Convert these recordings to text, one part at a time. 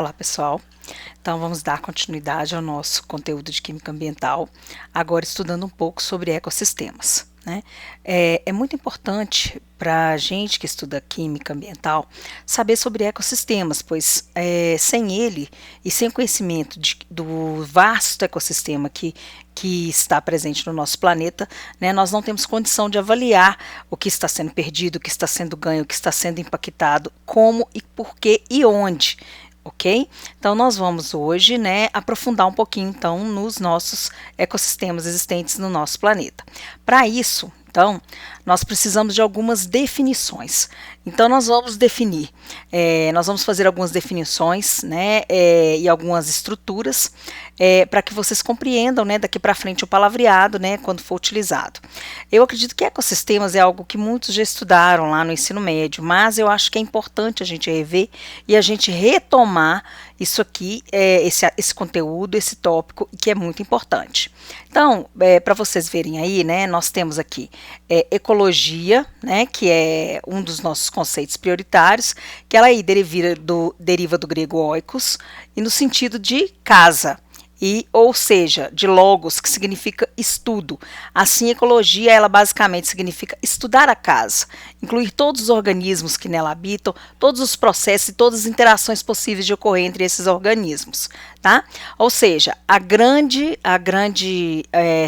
Olá pessoal, então vamos dar continuidade ao nosso conteúdo de Química Ambiental, agora estudando um pouco sobre ecossistemas, né? É muito importante para a gente que estuda Química Ambiental saber sobre ecossistemas, pois sem ele e sem o conhecimento do vasto ecossema que está presente no nosso planeta, né, nós não temos condição de avaliar o que está sendo perdido, o que está sendo ganho, o que está sendo impactado, como e por que e onde. Ok? Então, nós vamos hoje, né, aprofundar um pouquinho, então, nos nossos ecossistemas existentes no nosso planeta. Para isso, então, nós precisamos de algumas definições. Então, nós vamos definir, nós vamos fazer algumas definições, né, e algumas estruturas, para que vocês compreendam, né, daqui para frente o palavreado, né, quando for utilizado. Eu acredito que ecossistemas é algo que muitos já estudaram lá no ensino médio, mas eu acho que é importante a gente rever e a gente retomar isso aqui, esse conteúdo, esse tópico, que é muito importante. Então, para vocês verem aí, né, nós temos aqui ecologia, né, que é um dos nossos conceitos prioritários, que ela aí deriva do grego oikos, e no sentido de casa. Ou seja, de logos, que significa estudo. Assim, ecologia, ela basicamente significa estudar a casa, incluir todos os organismos que nela habitam, todos os processos e todas as interações possíveis de ocorrer entre esses organismos, tá? Ou seja, a grande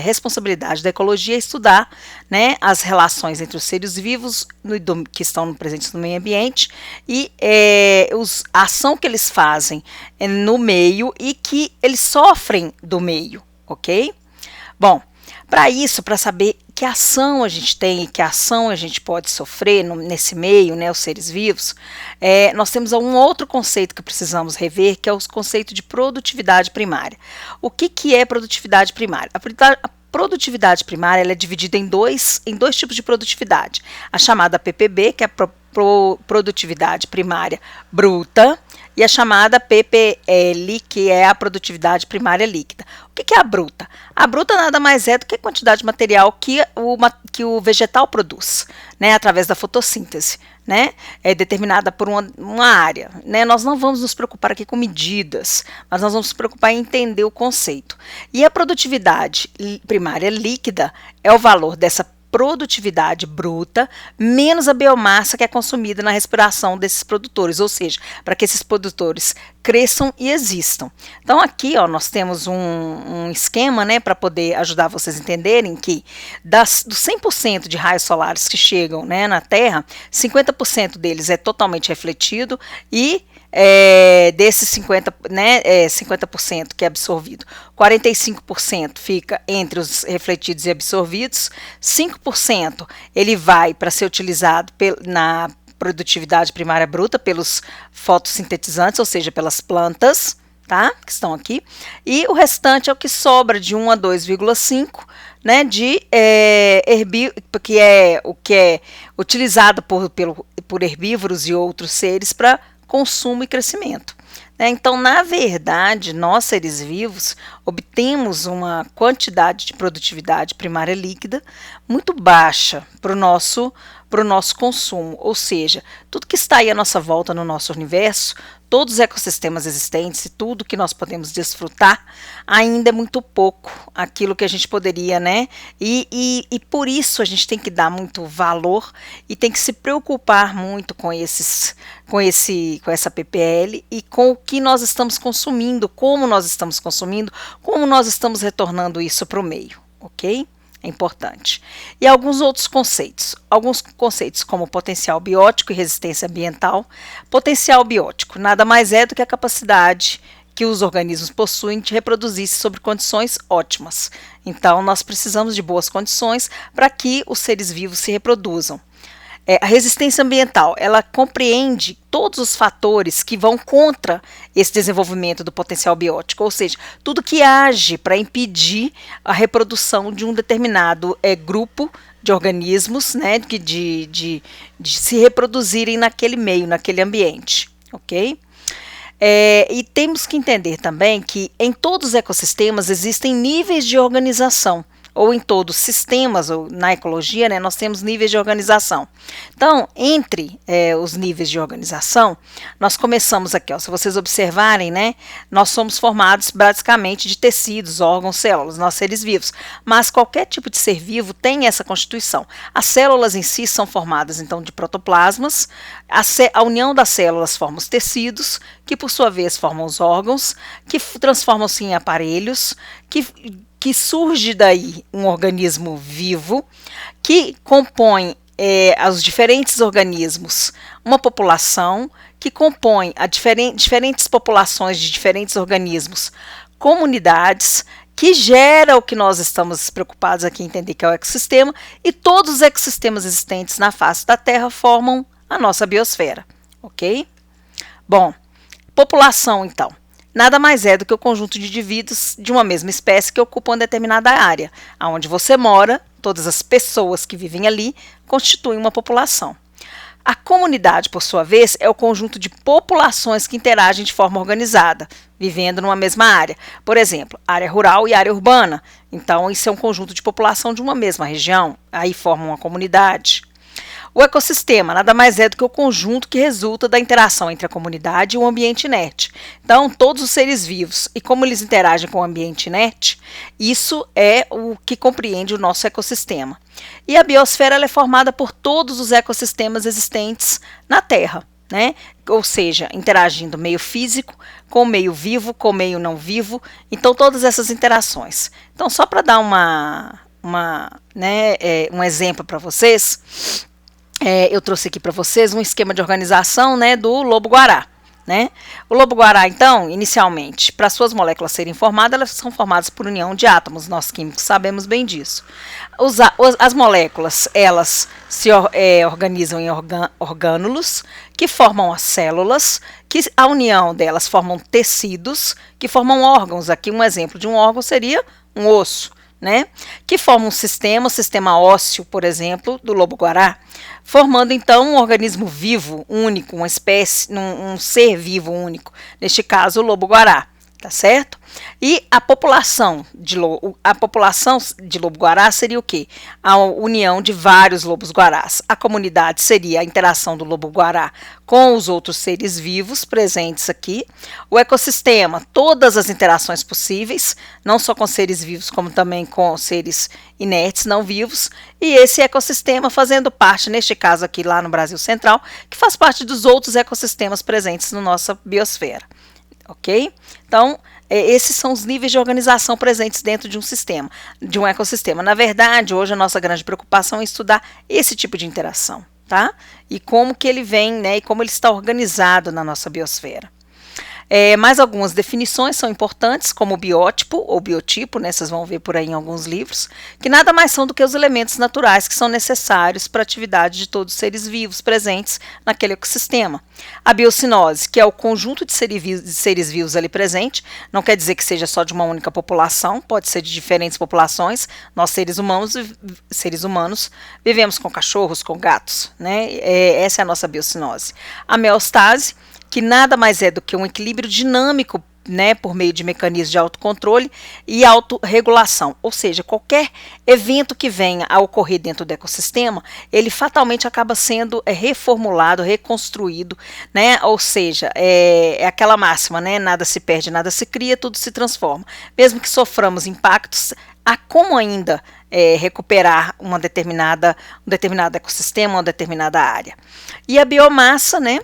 responsabilidade da ecologia é estudar, né, as relações entre os seres vivos que estão presentes no meio ambiente e a ação que eles fazem no meio e que eles sofrem do meio, ok? Bom, para isso, para saber que ação a gente tem e que ação a gente pode sofrer nesse meio, né, os seres vivos, nós temos um outro conceito que precisamos rever, que é o conceito de produtividade primária. O que é produtividade primária? A produtividade primária ela é dividida em dois tipos de produtividade. A chamada PPB, que é a produtividade primária bruta, e a chamada PPL, que é a produtividade primária líquida. O que é a bruta? A bruta nada mais é do que a quantidade de material que o vegetal produz, né, através da fotossíntese, né, é determinada por uma área, né. Nós não vamos nos preocupar aqui com medidas, mas nós vamos nos preocupar em entender o conceito. E a produtividade primária líquida é o valor dessa produtividade bruta menos a biomassa que é consumida na respiração desses produtores, ou seja, para que esses produtores cresçam e existam. Então aqui, ó, nós temos um esquema, né, para poder ajudar vocês a entenderem que dos 100% de raios solares que chegam, né, na Terra, 50% deles é totalmente refletido e desses 50% que é absorvido, 45% fica entre os refletidos e absorvidos, 5% ele vai para ser utilizado na produtividade primária bruta pelos fotossintetizantes, ou seja, pelas plantas, tá? Que estão aqui, e o restante é o que sobra de 1 a 2,5, né, que é utilizado por herbívoros e outros seres para consumo e crescimento. Então, na verdade, nós seres vivos obtemos uma quantidade de produtividade primária líquida muito baixa para o nosso consumo, ou seja, tudo que está aí à nossa volta no nosso universo, todos os ecossistemas existentes e tudo que nós podemos desfrutar, ainda é muito pouco aquilo que a gente poderia, né? E por isso a gente tem que dar muito valor e tem que se preocupar muito com essa PPL e com o que nós estamos consumindo, como nós estamos consumindo, como nós estamos retornando isso para o meio, ok? É importante. E alguns outros conceitos. Alguns conceitos como potencial biótico e resistência ambiental. Potencial biótico nada mais é do que a capacidade que os organismos possuem de reproduzir-se sob condições ótimas. Então, nós precisamos de boas condições para que os seres vivos se reproduzam. A resistência ambiental, ela compreende todos os fatores que vão contra esse desenvolvimento do potencial biótico, ou seja, tudo que age para impedir a reprodução de um determinado grupo de organismos, né, de se reproduzirem naquele meio, naquele ambiente, ok? E temos que entender também que em todos os ecossistemas existem níveis de organização, ou em todos os sistemas, ou na ecologia, né, nós temos níveis de organização. Então, entre os níveis de organização, nós começamos aqui, ó, se vocês observarem, né, nós somos formados basicamente de tecidos, órgãos, células, nós seres vivos, mas qualquer tipo de ser vivo tem essa constituição. As células em si são formadas, então, de protoplasmas, a união das células forma os tecidos, que por sua vez formam os órgãos, que transformam-se em aparelhos, que surge daí um organismo vivo, que compõe os diferentes organismos, uma população, que compõe diferentes populações de diferentes organismos, comunidades, que gera o que nós estamos preocupados aqui em entender que é o ecossistema, e todos os ecossistemas existentes na face da Terra formam a nossa biosfera, ok? Bom, população, então, nada mais é do que o conjunto de indivíduos de uma mesma espécie que ocupam determinada área. Onde você mora, todas as pessoas que vivem ali constituem uma população. A comunidade, por sua vez, é o conjunto de populações que interagem de forma organizada, vivendo numa mesma área. Por exemplo, área rural e área urbana. Então, isso é um conjunto de população de uma mesma região, aí formam uma comunidade. O ecossistema nada mais é do que o conjunto que resulta da interação entre a comunidade e o ambiente inerte. Então, todos os seres vivos e como eles interagem com o ambiente inerte, isso é o que compreende o nosso ecossistema. E a biosfera ela é formada por todos os ecossistemas existentes na Terra, né? Ou seja, interagindo meio físico com meio vivo, com meio não vivo. Então, todas essas interações. Então, só para dar um exemplo para vocês, eu trouxe aqui para vocês um esquema de organização, né, do lobo-guará. Né? O lobo-guará, então, inicialmente, para suas moléculas serem formadas, elas são formadas por união de átomos. Nós químicos sabemos bem disso. As moléculas, elas se organizam em orgânulos, que formam as células, que a união delas formam tecidos, que formam órgãos. Aqui um exemplo de um órgão seria um osso, né? Que forma um sistema, o sistema ósseo, por exemplo, do lobo-guará, formando então um organismo vivo único, uma espécie, um ser vivo único, neste caso o lobo-guará, tá certo? E a população de lobo-guará seria o quê? A união de vários lobos-guarás. A comunidade seria a interação do lobo-guará com os outros seres vivos presentes aqui. O ecossistema, todas as interações possíveis, não só com seres vivos, como também com seres inertes, não vivos. E esse ecossistema fazendo parte, neste caso aqui lá no Brasil Central, que faz parte dos outros ecossistemas presentes na nossa biosfera. Ok? Então, esses são os níveis de organização presentes dentro de um sistema, de um ecossistema. Na verdade, hoje a nossa grande preocupação é estudar esse tipo de interação, tá? E como que ele vem, né, e como ele está organizado na nossa biosfera. Mais algumas definições são importantes, como o biótipo ou biotipo, né, vocês vão ver por aí em alguns livros, que nada mais são do que os elementos naturais que são necessários para a atividade de todos os seres vivos presentes naquele ecossistema. A biocinose, que é o conjunto de seres vivos ali presente, não quer dizer que seja só de uma única população, pode ser de diferentes populações. Nós, seres humanos, vivemos com cachorros, com gatos, né? Essa é a nossa biocinose. A meostase, que nada mais é do que um equilíbrio dinâmico, né, por meio de mecanismos de autocontrole e autorregulação. Ou seja, qualquer evento que venha a ocorrer dentro do ecossistema, ele fatalmente acaba sendo reformulado, reconstruído, né? Ou seja, é aquela máxima, né? Nada se perde, nada se cria, tudo se transforma. Mesmo que soframos impactos, há como ainda recuperar um determinado ecossistema, uma determinada área. E a biomassa, né?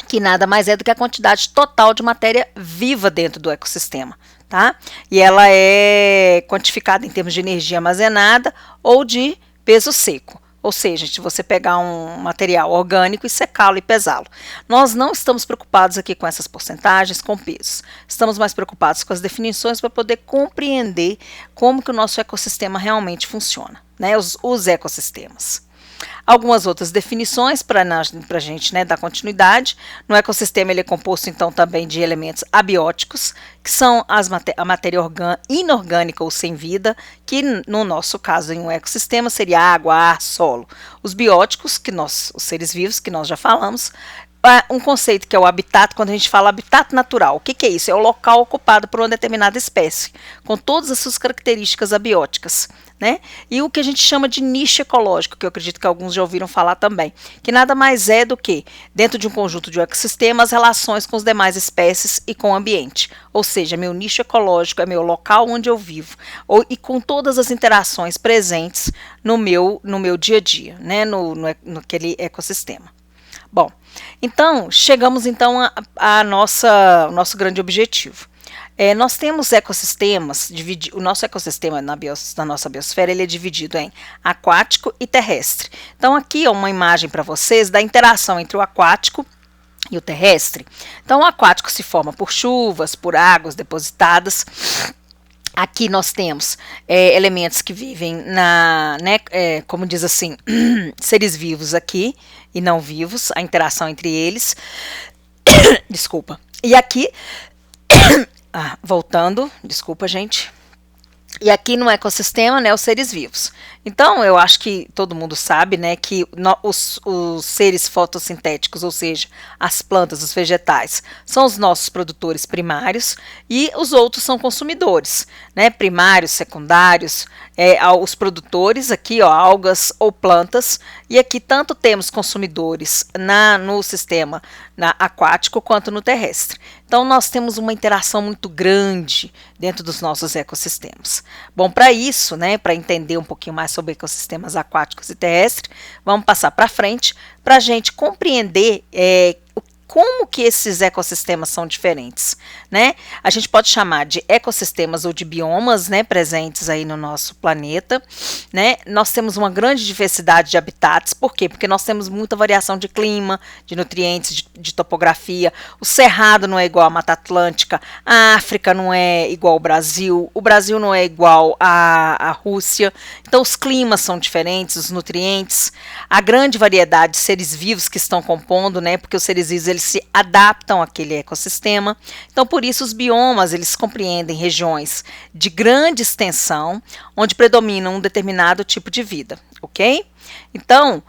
Que nada mais é do que a quantidade total de matéria viva dentro do ecossistema, tá? E ela é quantificada em termos de energia armazenada ou de peso seco. Ou seja, se você pegar um material orgânico e secá-lo e pesá-lo. Nós não estamos preocupados aqui com essas porcentagens, com pesos. Estamos mais preocupados com as definições para poder compreender como que o nosso ecossistema realmente funciona, né? Os ecossistemas. Algumas outras definições para a gente, né, dar continuidade. No ecossistema ele é composto então também de elementos abióticos, que são a matéria inorgânica ou sem vida, que no nosso caso em um ecossistema seria água, ar, solo. Os bióticos, os seres vivos que nós já falamos, um conceito que é o habitat. Quando a gente fala habitat natural, o que que é isso? É o local ocupado por uma determinada espécie, com todas as suas características abióticas, né? E o que a gente chama de nicho ecológico, que eu acredito que alguns já ouviram falar também, que nada mais é do que, dentro de um conjunto de um ecossistema, as relações com as demais espécies e com o ambiente. Ou seja, meu nicho ecológico é meu local onde eu vivo, e com todas as interações presentes no meu dia a dia, né? Naquele ecossistema. Bom, então, chegamos então a nosso grande objetivo. Nós temos ecossistemas, o nosso ecossistema na nossa biosfera, ele é dividido em aquático e terrestre. Então, aqui é uma imagem para vocês da interação entre o aquático e o terrestre. Então, o aquático se forma por chuvas, por águas depositadas. Aqui nós temos elementos que vivem como diz assim, seres vivos aqui e não vivos, a interação entre eles. Desculpa. E aqui, voltando, desculpa, gente. E aqui no ecossistema, né, os seres vivos. Então, eu acho que todo mundo sabe, né, que os seres fotossintéticos, ou seja, as plantas, os vegetais, são os nossos produtores primários e os outros são consumidores, né, primários, secundários, os produtores aqui, ó, algas ou plantas, e aqui tanto temos consumidores no sistema aquático quanto no terrestre. Então, nós temos uma interação muito grande dentro dos nossos ecossistemas. Bom, para isso, né, para entender um pouquinho mais sobre ecossistemas aquáticos e terrestres, vamos passar para frente para a gente compreender como que esses ecossistemas são diferentes, né? A gente pode chamar de ecossistemas ou de biomas, né, presentes aí no nosso planeta, né? Nós temos uma grande diversidade de habitats. Por quê? Porque nós temos muita variação de clima, de nutrientes, de topografia. O Cerrado não é igual à Mata Atlântica, a África não é igual ao Brasil, o Brasil não é igual à Rússia. Então, os climas são diferentes, os nutrientes, a grande variedade de seres vivos que estão compondo, né? Porque os seres vivos, eles se adaptam àquele ecossistema. Então, por isso, os biomas, eles compreendem regiões de grande extensão, onde predomina um determinado tipo de vida, ok? Então,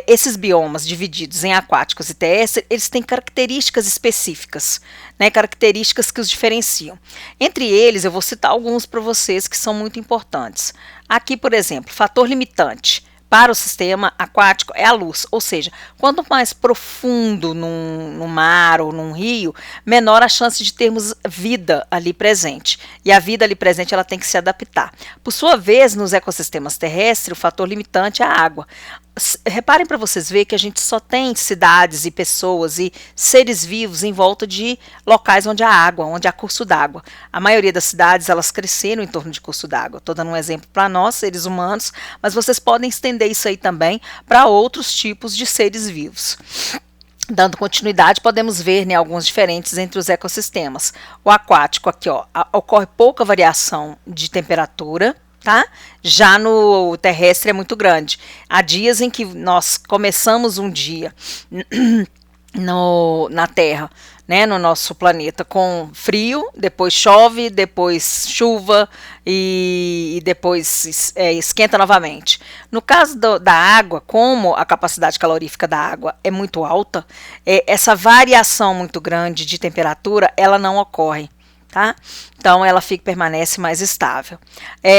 esses biomas divididos em aquáticos e terrestres, eles têm características específicas, né, características que os diferenciam. Entre eles, eu vou citar alguns para vocês que são muito importantes. Aqui, por exemplo, fator limitante para o sistema aquático é a luz, ou seja, quanto mais profundo no mar ou num rio, menor a chance de termos vida ali presente. E a vida ali presente, ela tem que se adaptar. Por sua vez, nos ecossistemas terrestres, o fator limitante é a água. Reparem para vocês verem que a gente só tem cidades e pessoas e seres vivos em volta de locais onde há água, onde há curso d'água. A maioria das cidades, elas cresceram em torno de curso d'água. Estou dando um exemplo para nós, seres humanos, mas vocês podem estender isso aí também para outros tipos de seres vivos. Dando continuidade, podemos ver, né, alguns diferentes entre os ecossistemas. O aquático aqui, ó, ocorre pouca variação de temperatura, tá? Já no terrestre é muito grande. Há dias em que nós começamos um dia na Terra, né, no nosso planeta, com frio, depois chove, depois chuva e depois esquenta novamente. No caso da água, como a capacidade calorífica da água é muito alta, essa variação muito grande de temperatura, ela não ocorre. Tá? Então, ela permanece mais estável.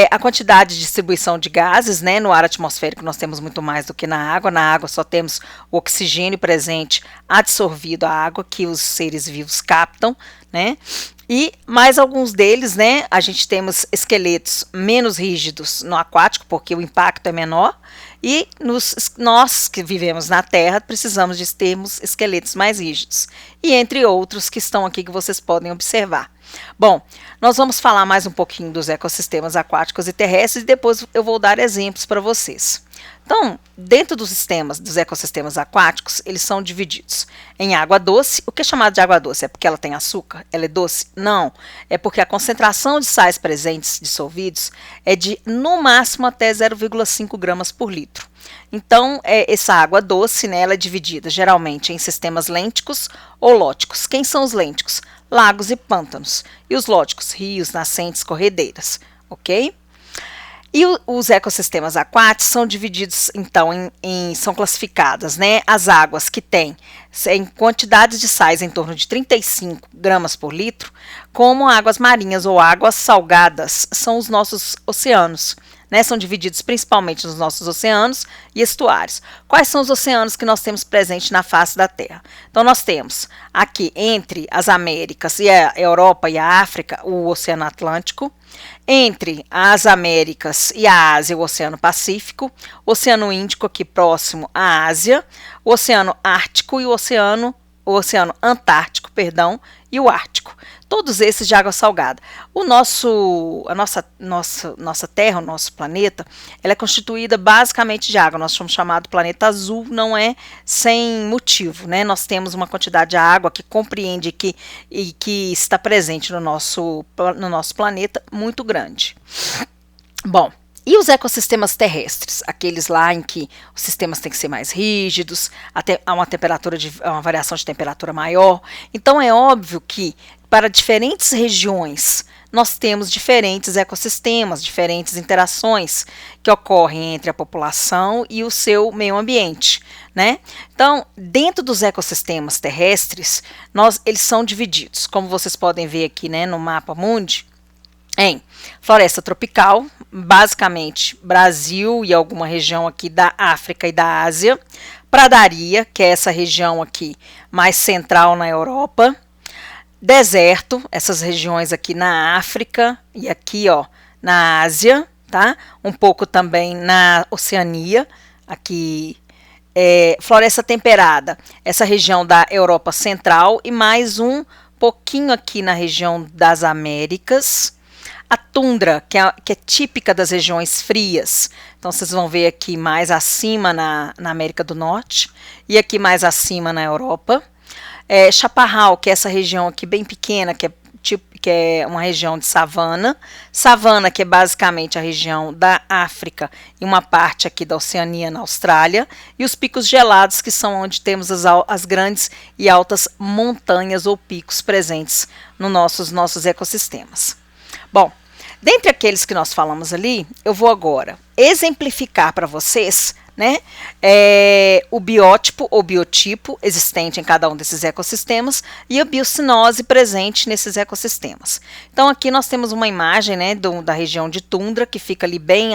A quantidade de distribuição de gases, né, no ar atmosférico nós temos muito mais do que na água. Na água só temos o oxigênio presente adsorvido à água que os seres vivos captam, né? E mais alguns deles, né, a gente temos esqueletos menos rígidos no aquático, porque o impacto é menor, e nós que vivemos na Terra precisamos de termos esqueletos mais rígidos, e entre outros que estão aqui que vocês podem observar. Bom, nós vamos falar mais um pouquinho dos ecossistemas aquáticos e terrestres e depois eu vou dar exemplos para vocês. Então, dentro dos ecossistemas aquáticos, eles são divididos em água doce. O que é chamado de água doce? É porque ela tem açúcar? Ela é doce? Não. É porque a concentração de sais presentes dissolvidos é de, no máximo, até 0,5 gramas por litro. Então, essa água doce, né, ela é dividida geralmente em sistemas lênticos ou lóticos. Quem são os lênticos? Lagos e pântanos. E os lóticos? Rios, nascentes, corredeiras. Ok? E os ecossistemas aquáticos são divididos, então, são classificadas, né, as águas que têm em quantidades de sais em torno de 35 gramas por litro, como águas marinhas ou águas salgadas, são os nossos oceanos. Né, são divididos principalmente nos nossos oceanos e estuários. Quais são os oceanos que nós temos presente na face da Terra? Então, nós temos aqui entre as Américas e a Europa e a África, o Oceano Atlântico. Entre as Américas e a Ásia, o Oceano Pacífico. O Oceano Índico, aqui próximo à Ásia. O Oceano Ártico e o Oceano Antártico, perdão, e o Ártico. Todos esses de água salgada. A nossa Terra, o nosso planeta, ela é constituída basicamente de água. Nós somos chamados planeta azul, não é sem motivo, né? Nós temos uma quantidade de água que compreende e que está presente no nosso planeta muito grande. Bom, e os ecossistemas terrestres, aqueles lá em que os sistemas têm que ser mais rígidos, há uma variação de temperatura maior. Então é óbvio que para diferentes regiões nós temos diferentes ecossistemas, diferentes interações que ocorrem entre a população e o seu meio ambiente, né? Então, dentro dos ecossistemas terrestres, eles são divididos, como vocês podem ver aqui, né, no mapa mundi, em floresta tropical, basicamente Brasil e alguma região aqui da África e da Ásia, pradaria, que é essa região aqui mais central na Europa, deserto, essas regiões aqui na África e aqui, ó, na Ásia, tá? Um pouco também na Oceania, aqui floresta temperada, essa região da Europa Central e mais um pouquinho aqui na região das Américas. A tundra, que é típica das regiões frias. Então, vocês vão ver aqui mais acima na América do Norte e aqui mais acima na Europa. Chaparral, que é essa região aqui bem pequena, que é uma região de savana. Savana, que é basicamente a região da África e uma parte aqui da Oceania na Austrália. E os picos gelados, que são onde temos as grandes e altas montanhas ou picos presentes nos nossos ecossistemas. Bom, dentre aqueles que nós falamos ali, eu vou agora exemplificar para vocês, né, o biótipo ou biotipo existente em cada um desses ecossistemas e a biocinose presente nesses ecossistemas. Então aqui nós temos uma imagem, né, da região de tundra, que fica ali bem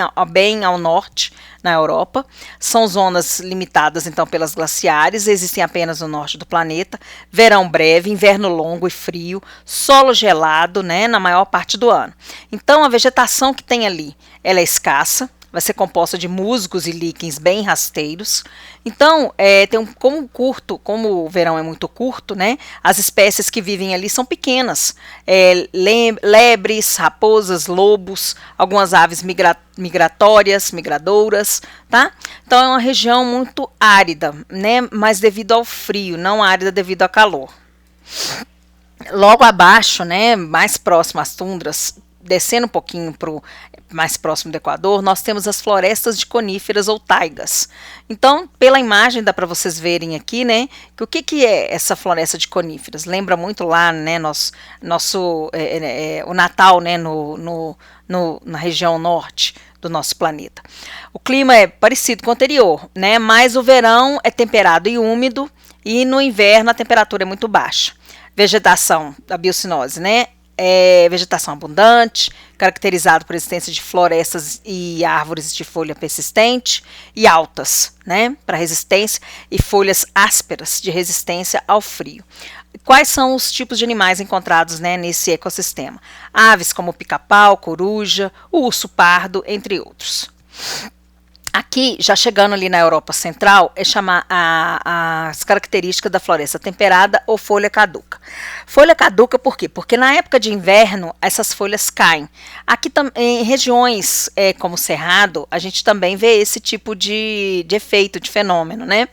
ao norte, na Europa. São zonas limitadas então pelas glaciares, existem apenas no norte do planeta, verão breve, inverno longo e frio, solo gelado, né, na maior parte do ano. Então a vegetação que tem ali, ela é escassa, vai ser composta de musgos e líquens bem rasteiros. Então, como o verão é muito curto, né, as espécies que vivem ali são pequenas. Lebres, raposas, lobos, algumas aves migradoras, tá? Então, é uma região muito árida, né, mas devido ao frio, não árida devido ao calor. Logo abaixo, né, mais próximo às tundras, descendo um pouquinho mais próximo do Equador, nós temos as florestas de coníferas ou taigas. Então, pela imagem dá para vocês verem aqui, né, que o que é essa floresta de coníferas? Lembra muito lá, né, o Natal, né, na região norte do nosso planeta. O clima é parecido com o anterior, né, mas o verão é temperado e úmido e no inverno a temperatura é muito baixa. Vegetação da biocinose, né? Vegetação abundante, caracterizado por existência de florestas e árvores de folha persistente e altas, né, para resistência, e folhas ásperas de resistência ao frio. Quais são os tipos de animais encontrados, né, nesse ecossistema? Aves como o pica-pau, coruja, o urso pardo, entre outros. Aqui, já chegando ali na Europa Central, é chamar as características da floresta temperada ou folha caduca. Folha caduca por quê? Porque na época de inverno, essas folhas caem. Aqui em regiões como o Cerrado, a gente também vê esse tipo de efeito, de fenômeno, né?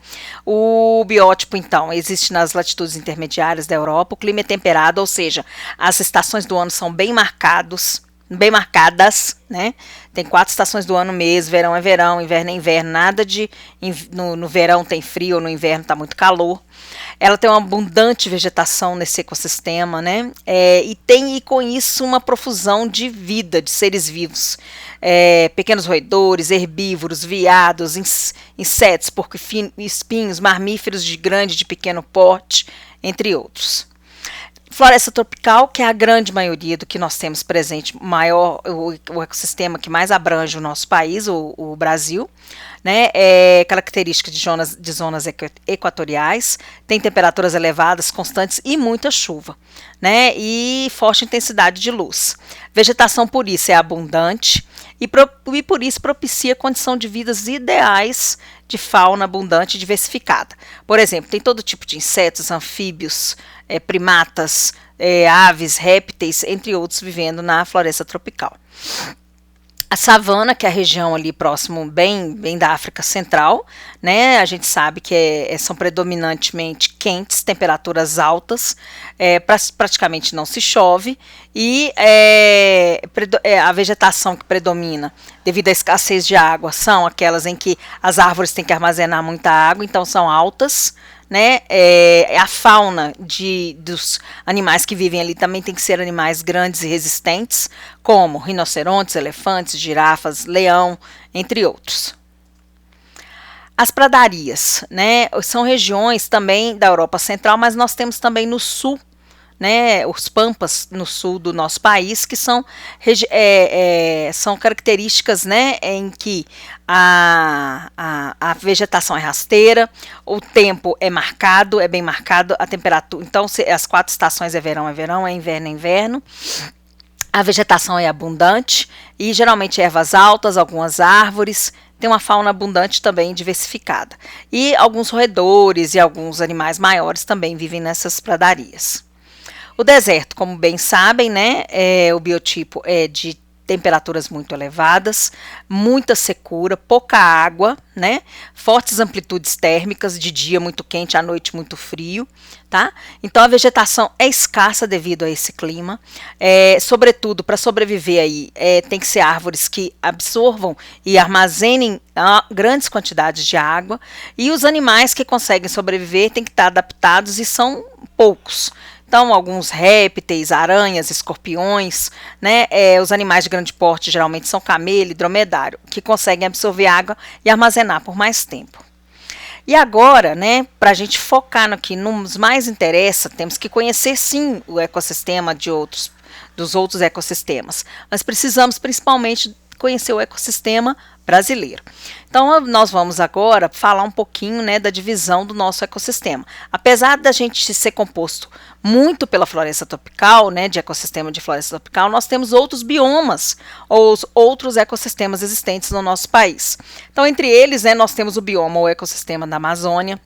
O biótipo, então, existe nas latitudes intermediárias da Europa, o clima é temperado, ou seja, as estações do ano são bem marcados, bem marcadas, né? Tem 4 estações do ano mesmo, verão é verão, inverno é inverno, nada de no verão tem frio, no inverno tá muito calor. Ela tem uma abundante vegetação nesse ecossistema, né? E com isso uma profusão de vida, de seres vivos. Pequenos roedores, herbívoros, veados, insetos, espinhos, mamíferos de grande e de pequeno porte, entre outros. Floresta tropical, que é a grande maioria do que nós temos presente, o ecossistema que mais abrange o nosso país, o Brasil, né? É característica de zonas equatoriais, tem temperaturas elevadas, constantes e muita chuva, né? E forte intensidade de luz. Vegetação por isso é abundante e por isso propicia condição de vidas ideais de fauna abundante e diversificada. Por exemplo, tem todo tipo de insetos, anfíbios, primatas, aves, répteis, entre outros, vivendo na floresta tropical. A savana, que é a região ali próximo, bem da África Central, né? A gente sabe que são predominantemente quentes, temperaturas altas, praticamente não se chove, e a vegetação que predomina devido à escassez de água são aquelas em que as árvores têm que armazenar muita água, então são altas, né? A fauna dos animais que vivem ali também tem que ser animais grandes e resistentes, como rinocerontes, elefantes, girafas, leão, entre outros. As pradarias, né? São regiões também da Europa Central, mas nós temos também no sul, né, os pampas no sul do nosso país, que são características, né, em que a vegetação é rasteira, o tempo é marcado, é bem marcado, a temperatura, então as 4 estações é verão, é inverno, é inverno. A vegetação é abundante e geralmente ervas altas, algumas árvores, tem uma fauna abundante também diversificada. E alguns roedores e alguns animais maiores também vivem nessas pradarias. O deserto, como bem sabem, né, o biotipo é de temperaturas muito elevadas, muita secura, pouca água, né, fortes amplitudes térmicas, de dia muito quente, à noite muito frio, tá? Então a vegetação é escassa devido a esse clima, sobretudo para sobreviver aí, tem que ser árvores que absorvam e armazenem grandes quantidades de água, e os animais que conseguem sobreviver têm que estar adaptados e são poucos. Então, alguns répteis, aranhas, escorpiões, né? Os animais de grande porte geralmente são camelo e dromedário, que conseguem absorver água e armazenar por mais tempo. E agora, né, para a gente focar no que nos mais interessa, temos que conhecer sim o ecossistema dos outros ecossistemas, mas precisamos principalmente conhecer o ecossistema brasileiro. Então, nós vamos agora falar um pouquinho, né, da divisão do nosso ecossistema. Apesar da gente ser composto muito pela floresta tropical, né, de ecossistema de floresta tropical, nós temos outros biomas, ou outros ecossistemas existentes no nosso país. Então, entre eles, né, nós temos o bioma ou ecossistema da Amazônia.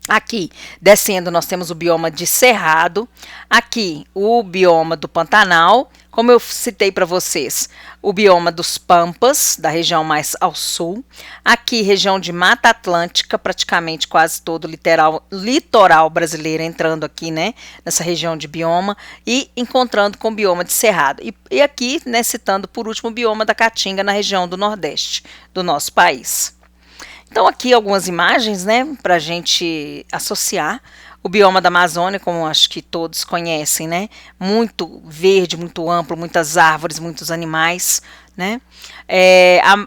Aqui, descendo, nós temos o bioma de Cerrado, aqui o bioma do Pantanal, como eu citei para vocês, o bioma dos Pampas, da região mais ao sul, aqui região de Mata Atlântica, praticamente quase todo o litoral brasileiro entrando aqui, né, nessa região de bioma, e encontrando com o bioma de Cerrado. E aqui, né, citando por último o bioma da Caatinga, na região do Nordeste do nosso país. Então, aqui algumas imagens, né, para a gente associar o bioma da Amazônia, como acho que todos conhecem, né, muito verde, muito amplo, muitas árvores, muitos animais, né.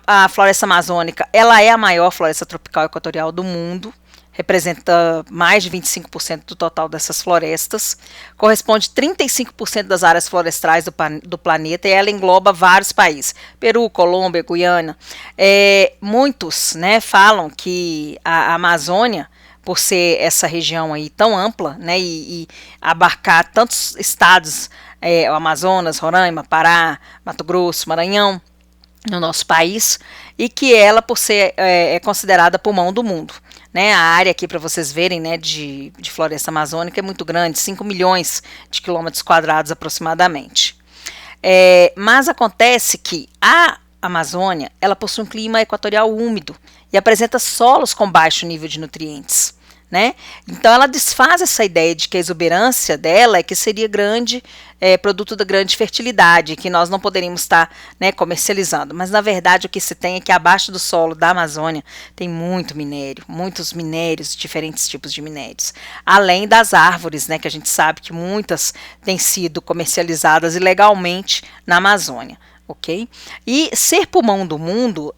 A floresta amazônica, ela é a maior floresta tropical equatorial do mundo, representa mais de 25% do total dessas florestas, corresponde a 35% das áreas florestais do planeta, e ela engloba vários países, Peru, Colômbia, Guiana. Muitos, né, falam que a Amazônia, por ser essa região aí tão ampla, né, e abarcar tantos estados, o Amazonas, Roraima, Pará, Mato Grosso, Maranhão, no nosso país, e que ela, por ser considerada pulmão do mundo. Né, a área aqui, para vocês verem, né, de floresta amazônica é muito grande, 5 milhões de quilômetros quadrados aproximadamente. Mas acontece que a Amazônia, ela possui um clima equatorial úmido e apresenta solos com baixo nível de nutrientes, né? Então ela desfaz essa ideia de que a exuberância dela é que seria grande, produto da grande fertilidade, que nós não poderíamos estar, né, comercializando. Mas na verdade o que se tem é que abaixo do solo da Amazônia tem muito minério, muitos minérios, diferentes tipos de minérios. Além das árvores, né, que a gente sabe que muitas têm sido comercializadas ilegalmente na Amazônia. Ok? E ser pulmão do mundo,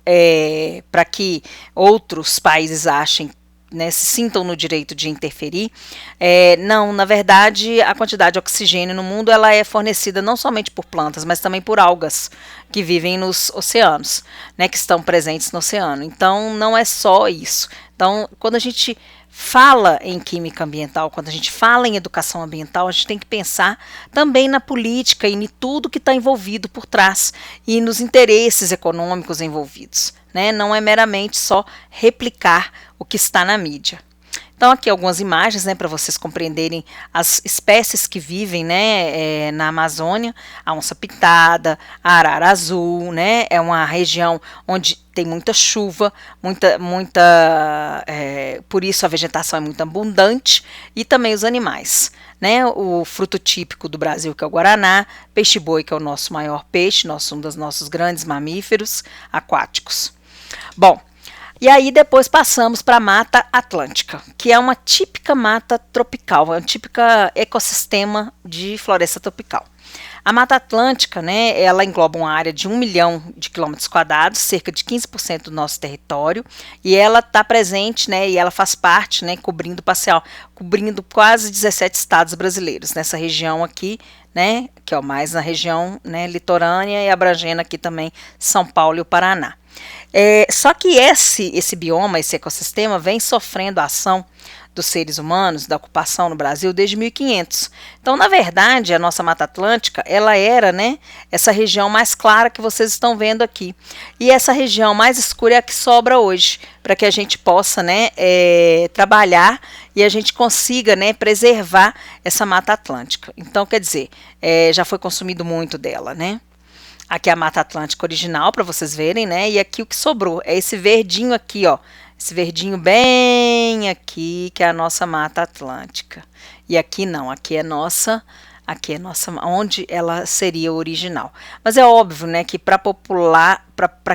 para que outros países achem, né, se sintam no direito de interferir, não, na verdade, a quantidade de oxigênio no mundo ela é fornecida não somente por plantas, mas também por algas que vivem nos oceanos, né, que estão presentes no oceano. Então, não é só isso. Então, quando a gente fala em química ambiental, quando a gente fala em educação ambiental, a gente tem que pensar também na política e em tudo que está envolvido por trás e nos interesses econômicos envolvidos, né? Não é meramente só replicar o que está na mídia. Então aqui algumas imagens, né, para vocês compreenderem as espécies que vivem, né, na Amazônia. A onça-pintada, a arara azul, né, é uma região onde tem muita chuva, por isso a vegetação é muito abundante e também os animais, né, o fruto típico do Brasil que é o guaraná, peixe-boi que é o nosso maior peixe, um dos nossos grandes mamíferos aquáticos. Bom, e aí depois passamos para a Mata Atlântica, que é uma típica mata tropical, é um típico ecossistema de floresta tropical. A Mata Atlântica, né, ela engloba uma área de 1 milhão de quilômetros quadrados, cerca de 15% do nosso território, e ela está presente, né, e ela faz parte, né, cobrindo quase 17 estados brasileiros, nessa região aqui, né, que é o mais na região, né, litorânea e abrangendo aqui também São Paulo e o Paraná. Só que esse bioma, esse ecossistema, vem sofrendo a ação dos seres humanos, da ocupação no Brasil, desde 1500. Então, na verdade, a nossa Mata Atlântica, ela era, né, essa região mais clara que vocês estão vendo aqui. E essa região mais escura é a que sobra hoje, para que a gente possa, né, trabalhar e a gente consiga, né, preservar essa Mata Atlântica. Então, quer dizer, já foi consumido muito dela, né? Aqui é a Mata Atlântica original, para vocês verem, né? E aqui o que sobrou é esse verdinho aqui, ó. Esse verdinho bem aqui, que é a nossa Mata Atlântica. E aqui não, aqui é nossa, onde ela seria original. Mas é óbvio, né, que para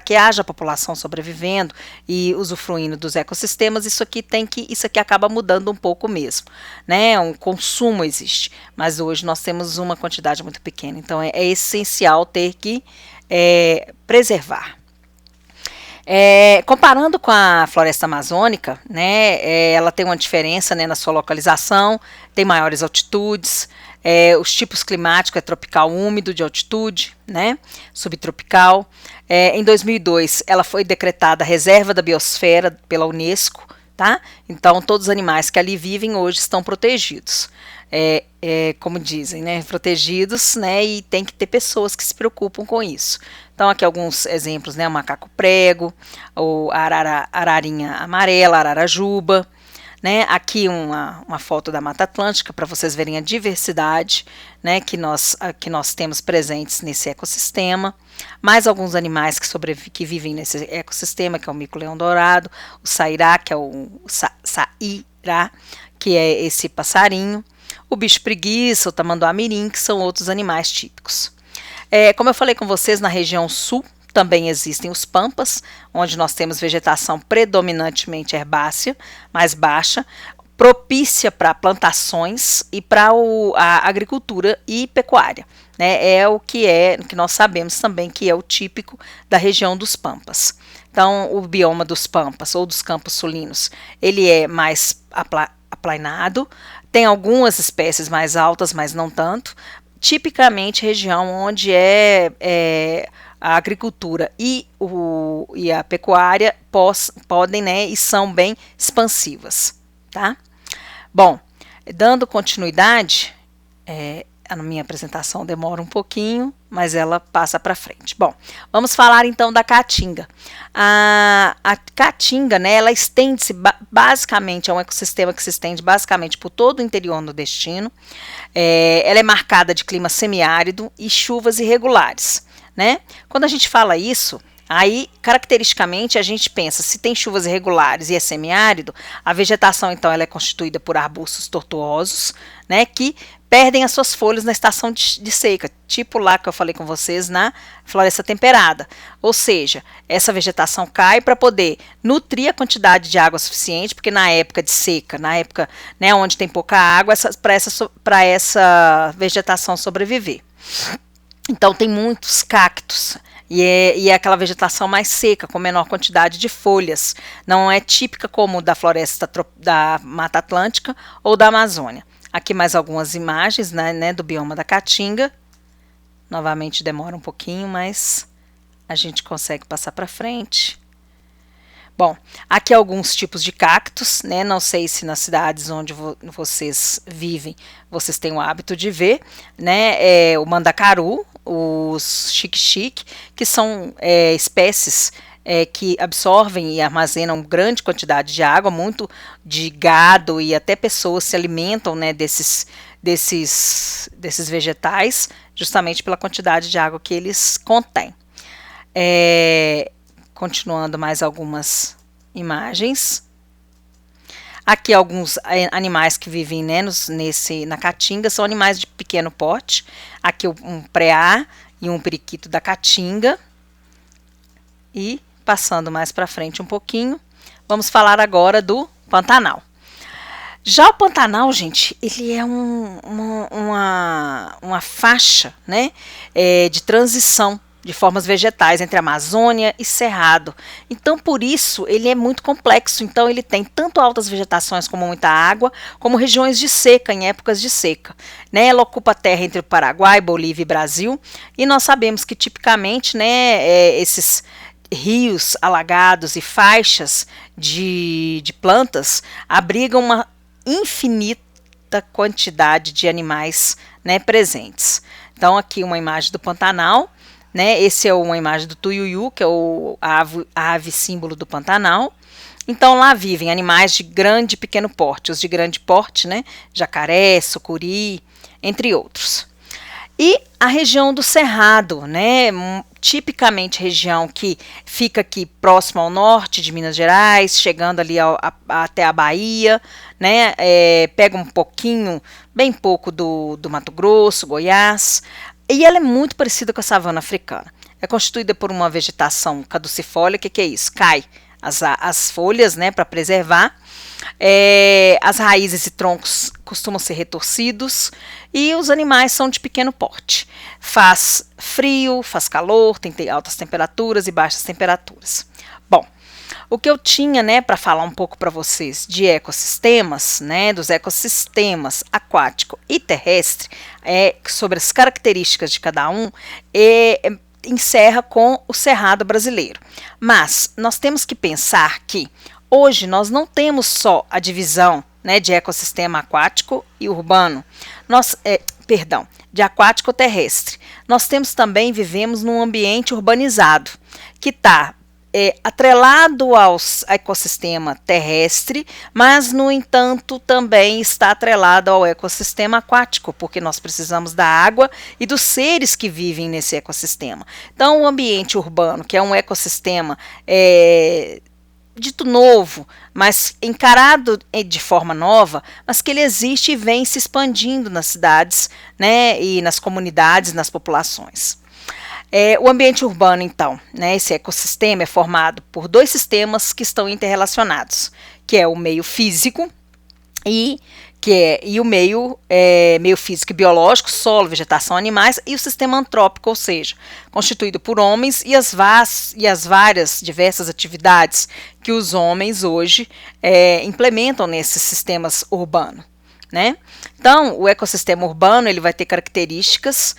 que haja população sobrevivendo e usufruindo dos ecossistemas, isso aqui acaba mudando um pouco mesmo, né? Um consumo existe, mas hoje nós temos uma quantidade muito pequena, então é essencial ter que preservar. Comparando com a floresta amazônica, né, ela tem uma diferença, né, na sua localização, tem maiores altitudes, os tipos climáticos é tropical úmido de altitude, né, subtropical. Em 2002, ela foi decretada reserva da biosfera pela Unesco, tá? Então, todos os animais que ali vivem hoje estão protegidos. Como dizem, né, protegidos, né, e tem que ter pessoas que se preocupam com isso. Então, aqui alguns exemplos, né, o macaco-prego, a ararinha amarela, a ararajuba, né, aqui uma foto da Mata Atlântica para vocês verem a diversidade, né, que nós temos presentes nesse ecossistema. Mais alguns animais que vivem nesse ecossistema, que é o mico-leão-dourado, o sairá, que é o sairá, que é esse passarinho, o bicho-preguiça, o tamanduá-mirim, que são outros animais típicos. Como eu falei com vocês, na região sul também existem os pampas, onde nós temos vegetação predominantemente herbácea, mais baixa, propícia para plantações e para a agricultura e pecuária, né? É o que nós sabemos também que é o típico da região dos pampas. Então, o bioma dos pampas ou dos campos sulinos, ele é mais aplainado, tem algumas espécies mais altas, mas não tanto. Tipicamente região onde a agricultura e a pecuária podem, né, e são bem expansivas, tá? Bom, dando continuidade, a minha apresentação demora um pouquinho, mas ela passa para frente. Bom, vamos falar então da caatinga. A caatinga, né, ela estende-se basicamente, é um ecossistema que se estende basicamente por todo o interior nordestino. Ela é marcada de clima semiárido e chuvas irregulares, né? Quando a gente fala isso, Aí, caracteristicamente, a gente pensa, se tem chuvas irregulares e é semiárido, a vegetação, então, ela é constituída por arbustos tortuosos, né, que perdem as suas folhas na estação de seca, tipo lá que eu falei com vocês na floresta temperada. Ou seja, essa vegetação cai para poder nutrir a quantidade de água suficiente, porque na época de seca, na época, né, onde tem pouca água, para essa vegetação sobreviver. Então, tem muitos cactos. E é aquela vegetação mais seca, com menor quantidade de folhas. Não é típica como da floresta da Mata Atlântica ou da Amazônia. Aqui mais algumas imagens, né, do bioma da Caatinga. Novamente demora um pouquinho, mas a gente consegue passar para frente. Bom, aqui alguns tipos de cactos, né? Não sei se nas cidades onde vocês vivem, vocês têm o hábito de ver, né? O mandacaru, os xique-xique, que são espécies que absorvem e armazenam grande quantidade de água, muito de gado e até pessoas se alimentam, né, desses vegetais, justamente pela quantidade de água que eles contêm. Continuando mais algumas imagens. Aqui alguns animais que vivem, né, na Caatinga, são animais de pequeno porte. Aqui um preá e um periquito da Caatinga. E passando mais para frente um pouquinho, vamos falar agora do Pantanal. Já o Pantanal, gente, ele é uma faixa, né, de transição de formas vegetais entre Amazônia e Cerrado. Então, por isso, ele é muito complexo. Então, ele tem tanto altas vegetações como muita água, como regiões de seca, em épocas de seca. Né? Ela ocupa a terra entre o Paraguai, Bolívia e Brasil. E nós sabemos que, tipicamente, né, esses rios alagados e faixas de plantas abrigam uma infinita quantidade de animais, né, presentes. Então, aqui uma imagem do Pantanal. Né, esse é uma imagem do tuiuiu, que é a ave símbolo do Pantanal. Então, lá vivem animais de grande e pequeno porte. Os de grande porte, né, jacaré, sucuri, entre outros. E a região do Cerrado, né, tipicamente região que fica aqui próximo ao norte de Minas Gerais, chegando ali até a Bahia, né, pega um pouquinho, bem pouco do Mato Grosso, Goiás. E ela é muito parecida com a savana africana. É constituída por uma vegetação caducifólia. O que é isso? Cai as folhas, né, para preservar. As raízes e troncos costumam ser retorcidos. E os animais são de pequeno porte. Faz frio, faz calor, tem altas temperaturas e baixas temperaturas. Bom, o que eu tinha, né, para falar um pouco para vocês de ecossistemas, né, dos ecossistemas aquático e terrestre, sobre as características de cada um, encerra com o Cerrado brasileiro. Mas nós temos que pensar que hoje nós não temos só a divisão, né, de ecossistema aquático e urbano, de aquático ou terrestre. Nós vivemos num ambiente urbanizado, que está atrelado ao ecossistema terrestre, mas, no entanto, também está atrelado ao ecossistema aquático, porque nós precisamos da água e dos seres que vivem nesse ecossistema. Então, o ambiente urbano, que é um ecossistema dito novo, mas encarado de forma nova, mas que ele existe e vem se expandindo nas cidades, né, e nas comunidades, nas populações. O ambiente urbano, então, né, esse ecossistema é formado por dois sistemas que estão interrelacionados, que é o meio físico e o meio físico e biológico, solo, vegetação, animais, e o sistema antrópico, ou seja, constituído por homens e as várias diversas atividades que os homens hoje implementam nesses sistemas urbanos. Né? Então, o ecossistema urbano ele vai ter características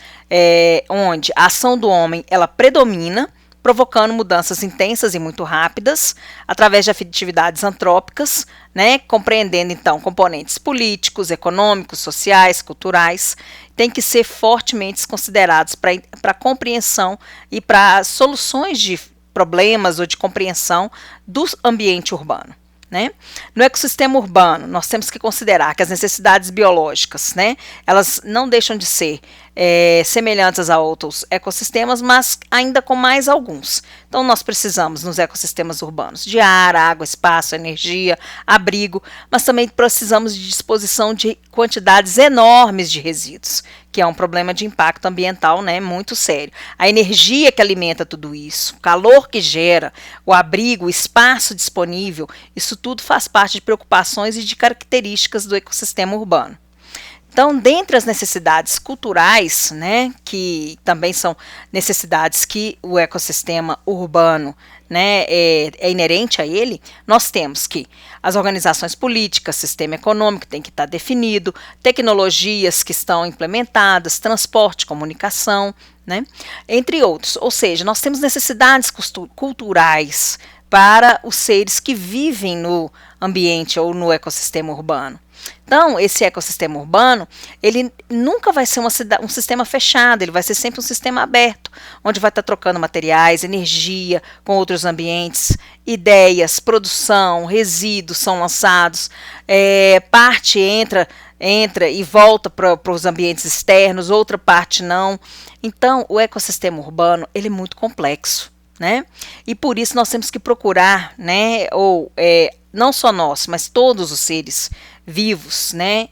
onde a ação do homem ela predomina, provocando mudanças intensas e muito rápidas, através de atividades antrópicas, né? Compreendendo, então, componentes políticos, econômicos, sociais, culturais, tem que ser fortemente considerados para a compreensão e para soluções de problemas ou de compreensão do ambiente urbano. Né? No ecossistema urbano, nós temos que considerar que as necessidades biológicas, né, elas não deixam de ser semelhantes a outros ecossistemas, mas ainda com mais alguns. Então, nós precisamos, nos ecossistemas urbanos, de ar, água, espaço, energia, abrigo, mas também precisamos de disposição de quantidades enormes de resíduos, que é um problema de impacto ambiental, né, muito sério. A energia que alimenta tudo isso, o calor que gera, o abrigo, o espaço disponível, isso tudo faz parte de preocupações e de características do ecossistema urbano. Então, dentre as necessidades culturais, né, que também são necessidades que o ecossistema urbano, né, é inerente a ele, nós temos que as organizações políticas, sistema econômico tem que estar definido, tecnologias que estão implementadas, transporte, comunicação, né, entre outros. Ou seja, nós temos necessidades culturais para os seres que vivem no ambiente ou no ecossistema urbano. Então, esse ecossistema urbano, ele nunca vai ser um sistema fechado, ele vai ser sempre um sistema aberto, onde vai estar trocando materiais, energia com outros ambientes, ideias, produção, resíduos são lançados, parte entra e volta para os ambientes externos, outra parte não. Então, o ecossistema urbano, ele é muito complexo, né? E por isso nós temos que procurar, né, não só nós, mas todos os seres vivos, né,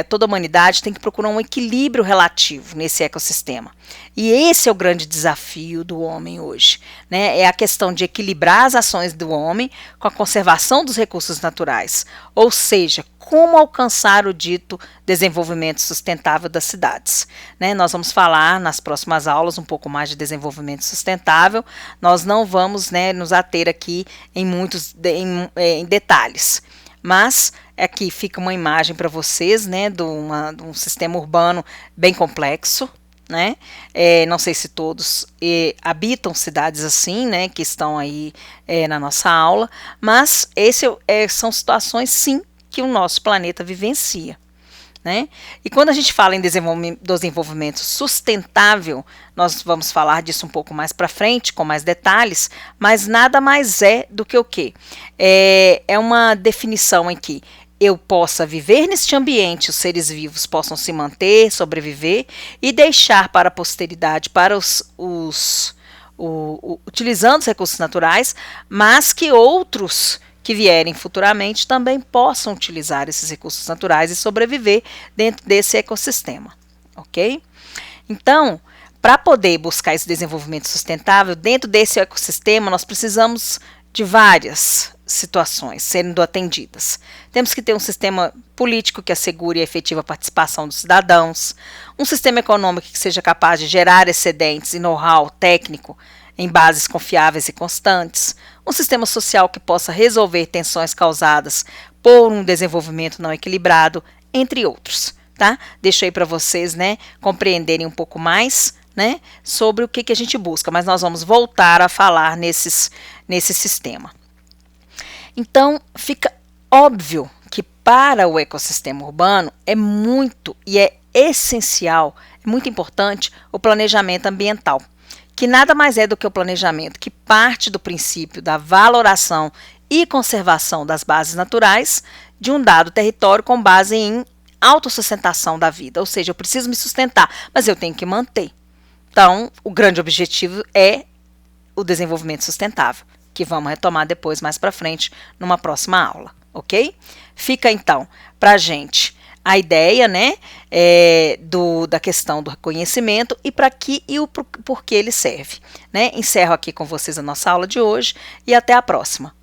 toda a humanidade tem que procurar um equilíbrio relativo nesse ecossistema. E esse é o grande desafio do homem hoje, né, é a questão de equilibrar as ações do homem com a conservação dos recursos naturais, ou seja, como alcançar o dito desenvolvimento sustentável das cidades, né? Nós vamos falar nas próximas aulas um pouco mais de desenvolvimento sustentável, nós não vamos, né, nos ater aqui em detalhes, mas aqui fica uma imagem para vocês, né, de um sistema urbano bem complexo, né? Não sei se todos habitam cidades assim, né, que estão aí na nossa aula, mas são situações, sim, que o nosso planeta vivencia, né? E quando a gente fala em desenvolvimento sustentável, nós vamos falar disso um pouco mais para frente, com mais detalhes, mas nada mais é do que o quê? É uma definição em que eu possa viver neste ambiente, os seres vivos possam se manter, sobreviver e deixar para a posteridade, para utilizando os recursos naturais, mas que outros que vierem futuramente também possam utilizar esses recursos naturais e sobreviver dentro desse ecossistema, ok? Então, para poder buscar esse desenvolvimento sustentável dentro desse ecossistema, nós precisamos de várias situações sendo atendidas. Temos que ter um sistema político que assegure a efetiva participação dos cidadãos, um sistema econômico que seja capaz de gerar excedentes e know-how técnico em bases confiáveis e constantes, um sistema social que possa resolver tensões causadas por um desenvolvimento não equilibrado, entre outros, tá? Deixo aí para vocês, né, compreenderem um pouco mais, né, sobre o que a gente busca, mas nós vamos voltar a falar nesse sistema. Então, fica óbvio que para o ecossistema urbano é muito e é essencial, é muito importante o planejamento ambiental, que nada mais é do que o planejamento que parte do princípio da valoração e conservação das bases naturais de um dado território com base em autossustentação da vida, ou seja, eu preciso me sustentar, mas eu tenho que manter. Então, o grande objetivo é o desenvolvimento sustentável, que vamos retomar depois, mais para frente, numa próxima aula, ok? Fica, então, para a gente a ideia, né, da questão do reconhecimento e para que e por que ele serve, né? Encerro aqui com vocês a nossa aula de hoje e até a próxima.